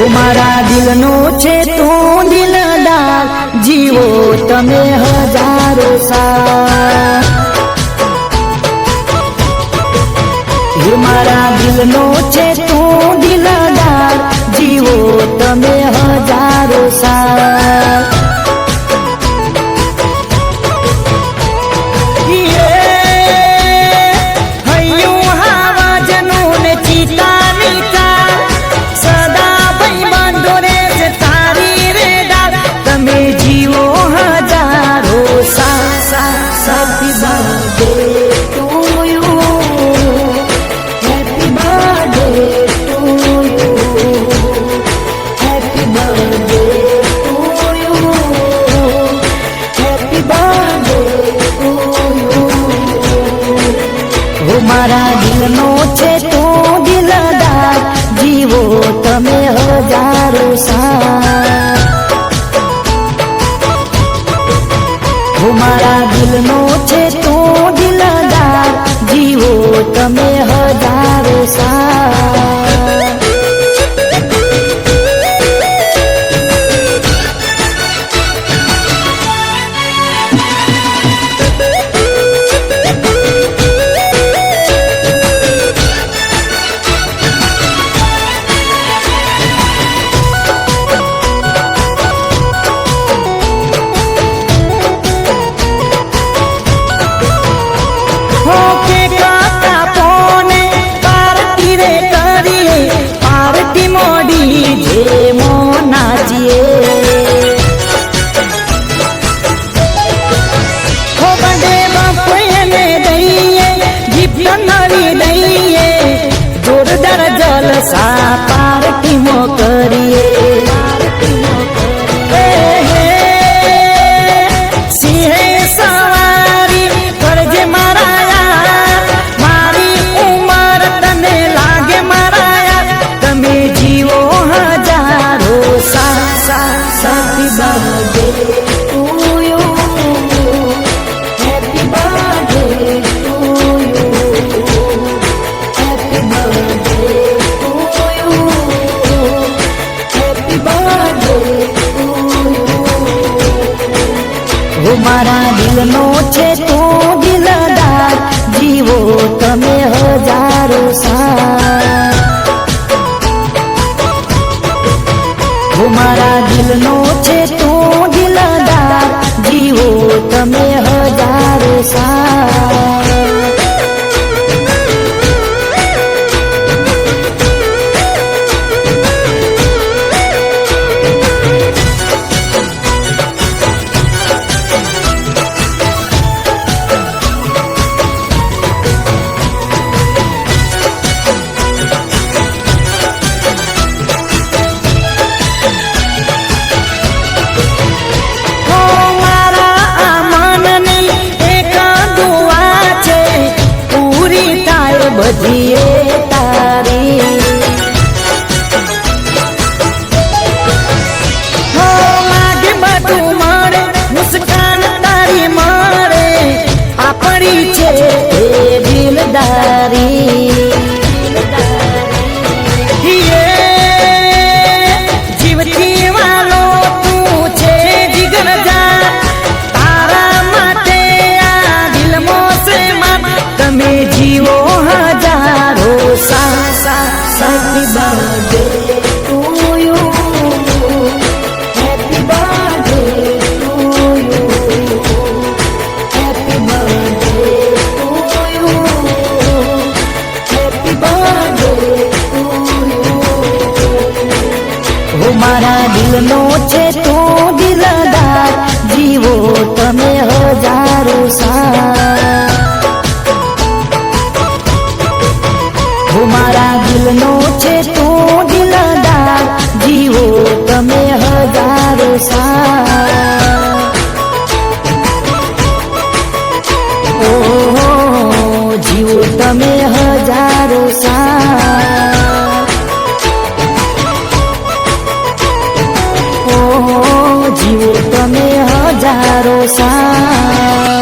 મારા દિલનો છે તું દિલદાર, જીવો તમે હજારો સાલ। મારા દિલનો છે તું દિલદાર, જીવો તમે હજારો સાલ। મારા દિલનો છે તું દિલદાર, જીવો તમે હજારો સાલ। મારા દિલનો છે તું દિલદાર, જીવો તમે હજારો સાલ। જોરદાર જલસા પાર્ટી મો કરીએ, સિંહે સવારી કરજે મારા યાર, મારી ઉંમર તને લાગે મારા યાર, તમે જીવો હજારો સાલ। Happy birthday to you, happy birthday to you, happy birthday to you, happy birthday to you. મારા દિલનો છે તું દિલદાર, જીવો તમે હજારો સાલ। મારા દિલનો છે તું દિલદાર, જીવો તમે હજારો સાલ। બધી તારી હો માગે બધું મળે, મુસ્કાન તારી મળે, આપણી છે એ દિલદારી। જીવથી વાલો તું છે જીગર જા, તારા માટે આ દિલમો છે માન, તમે જીવો હજારો સાલ। Happy birthday to you, happy birthday to you, happy birthday to you, happy birthday to you. મારા દિલનો છે તું દિલદાર, જીવો તમે હજારો સાલ। મારા દિલનો છે તું દિલદાર, જીવો તમે હજારો સાલ। જીવો તમે હજારો સાલ। જીવો તમે હજારો સાલ।